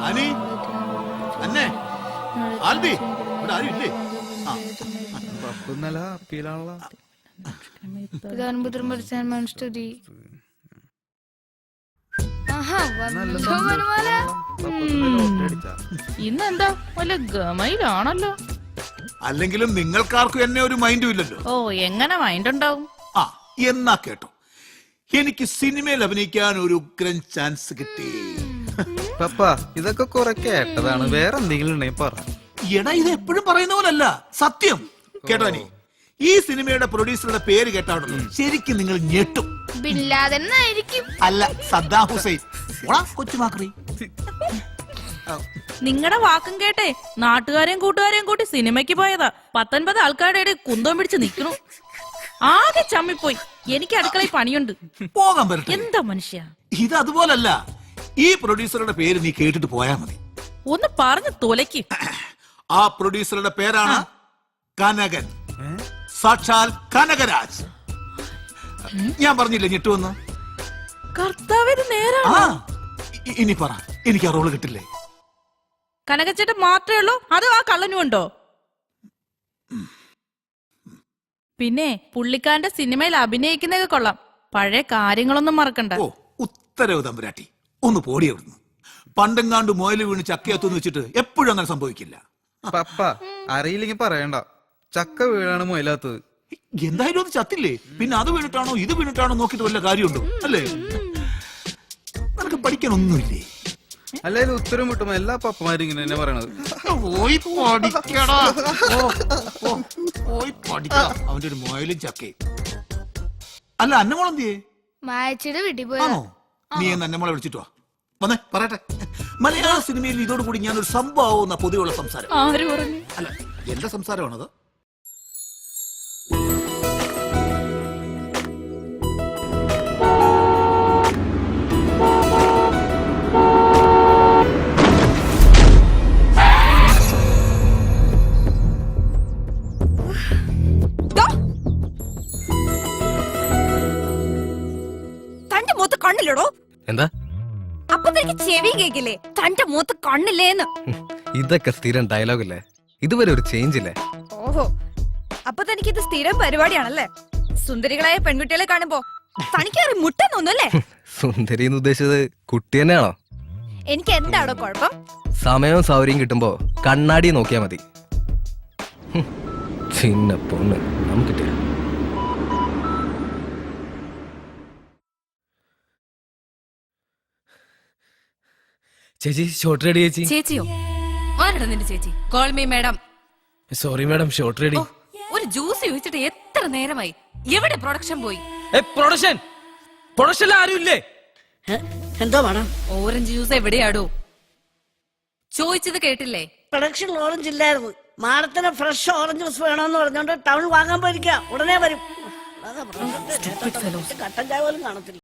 അനി അന്നെ ആൽബി ഇവിടെ ആരും ഇല്ലേ? സ്തുതി. ഇന്നെന്താ വല്ല ഗമയിലാണല്ലോ. അല്ലെങ്കിലും നിങ്ങൾക്കാർക്കും എന്നെ ഒരു മൈൻഡും ഇല്ലല്ലോ. ഓ, എങ്ങനെ മൈൻഡ് ഉണ്ടാവും? ആ എന്നാ കേട്ടോ, എനിക്ക് സിനിമയിൽ അഭിനയിക്കാൻ ഒരു ഉഗ്രൻ ചാൻസ് കിട്ടി. പപ്പ ഇതൊക്കെ കുറെ കേട്ടതാണ്, വേറെ എന്തെങ്കിലും ഉണ്ടെങ്കിൽ പറ. എടാ ഇത് എപ്പോഴും പറയുന്ന പോലല്ല, സത്യം കേട്ടോ. നീ ഈ സിനിമയുടെ പ്രൊഡ്യൂസറുടെ പേര് കേട്ടാണല്ലോ ശരിക്കും നിങ്ങൾ ഞെട്ടും. ബില്ലാതെന്നായിരിക്കും. അല്ല, സദ്ദാം ഹുസൈൻ. കൊച്ചുമാക്രി. നിങ്ങളുടെ വാക്കും കേട്ടെ നാട്ടുകാരെയും കൂട്ടുകാരെയും കൂട്ടി സിനിമയ്ക്ക് പോയതാ. 19 ആൾക്കാരുടെ കുന്തം പിടിച്ച് നിൽക്കണു. ആകെ ചമ്മിപ്പോയി. എനിക്ക് അടുക്കളയിൽ പണിയുണ്ട്. പോകാൻ പറ്റട്ടെ. എന്താ മനുഷ്യ ഇത് അതുപോലല്ല. ഈ പ്രൊഡ്യൂസറുടെ പേര് നീ കേട്ടിട്ട് പോയാ മതി. ഒന്ന് പറഞ്ഞു തൊലയ്ക്ക്. ആ പ്രൊഡ്യൂസറുടെ പേരാണ് കനകൻ, സാക്ഷാൽ കനകരാജ്. ഞാൻ പറഞ്ഞില്ലേ ഞെട്ടുവെന്ന്? കർത്താവിന് നേരാ. ആ ഇനി പറ, എനിക്ക് ആ റോള് കിട്ടില്ലേ? കനകച്ചേട്ടൻ മാത്രമേ ഉള്ളൂ, അതോ ആ കള്ളനും ഉണ്ടോ? പിന്നെ പുള്ളിക്കാരന്റെ സിനിമയിൽ അഭിനയിക്കുന്നതൊക്കെ കൊള്ളാം. പഴയ കാര്യങ്ങളൊന്നും മറക്കണ്ട. ഓ ഉത്തരവ് തമ്പുരാട്ടി, ഒന്ന് പോടി അവിടുന്ന്. പണ്ടെങ്ങാണ്ട് മുയല് വീണ് ചക്കയത്തെന്ന് വെച്ചിട്ട് എപ്പോഴും അങ്ങനെ സംഭവിക്കില്ല. പപ്പ അറിയില്ലെങ്കിൽ പറയണ്ട, ചക്ക വീഴാണ് മുയലാത്തത്. എന്തായാലും അത് ചത്തില്ലേ, പിന്നെ അത് വീണിട്ടാണോ ഇത് വീണിട്ടാണോ നോക്കിട്ട് വല്ല കാര്യമുണ്ടോ? അല്ലേ? നിനക്ക് പഠിക്കാനൊന്നുമില്ലേ? അല്ലെങ്കിൽ ഉത്തരം കിട്ടുമ്പോ എല്ലാ പപ്പമാരും ഇങ്ങനെ തന്നെ പറയണത്. പോയി പഠിക്കടാ, പോയി പഠിക്കടാ. അവന്റെ ഒരു മുയലും ചക്കയും. അല്ല അന്നമോളെന്തിയേ? മായച്ചിയുടെ വീട്ടിൽ പോയോ? ആണോ? നീ എന്ന് അന്നമോളെ വിളിച്ചിട്ടോ വന്നേ പറയട്ടെ. മലയാള സിനിമയിൽ ഇതോടുകൂടി ഞാനൊരു സംഭവം പൊതുവെയുള്ള സംസാരം. ആര് പറഞ്ഞു? അല്ല, എന്റെ സംസാരമാണത്. തന്റെ മൂത്ത് കണ്ണില്ലടോ. എന്താ? അപ്പൊ തനിക്ക് ചെവി കേക്കില്ലേ? തന്റെ മൂത്ത് കണ്ണില്ലേന്ന്. ഇതൊക്കെ സ്ഥിരം ഡയലോഗ് അല്ലേ, ഇതുവരെ ഒരു ചേഞ്ച് ഇല്ലേ? ഓഹോ, അപ്പൊ തനിക്ക് ഇത് സ്ഥിരം പരിപാടിയാണല്ലേ? സുന്ദരികളായ പെൺകുട്ടികളെ കാണുമ്പോ തനിക്കേറി മുട്ടെന്നൊന്നുമല്ലേ? സുന്ദരി എന്ന് ഉദ്ദേശിച്ചത് കുട്ടി തന്നെയാണോ? എനിക്ക് എന്താണോ കുഴപ്പം? സമയവും സൗകര്യം കിട്ടുമ്പോ കണ്ണാടി നോക്കിയാ മതി. ചിന്ന പൊണ്ണ് നമുക്കിട്ട. ചേച്ചി ഷോർട്ട് റെഡി ചേച്ചി. ചേച്ചിയോ? ആരാണ് നിന്റെ ചേച്ചി? Call me madam. Sorry madam, short ready. ഒരു ജ്യൂസ് ചോദിച്ചിട്ട് എത്ര നേരമായി? എവിടെ പ്രൊഡക്ഷൻ പോയി? പ്രൊഡക്ഷൻ ആരും ഇല്ലേ? എന്തോ വേണം? ഓറഞ്ച് ജ്യൂസ് എവിടെയാടോ? ചോദിച്ചത് കേട്ടില്ലേ? പ്രൊഡക്ഷൻ ഓറഞ്ച് ഇല്ലായിരുന്നു. മാഡത്തിന് ഫ്രഷ് ഓറഞ്ച് ജ്യൂസ് വേണമെന്ന് പറഞ്ഞോണ്ട് ടൗൺ വാങ്ങാൻ പോയിരിക്കാം. ഉടനെ വരും. കട്ടൻ ചായ പോലും കാണത്തില്ല.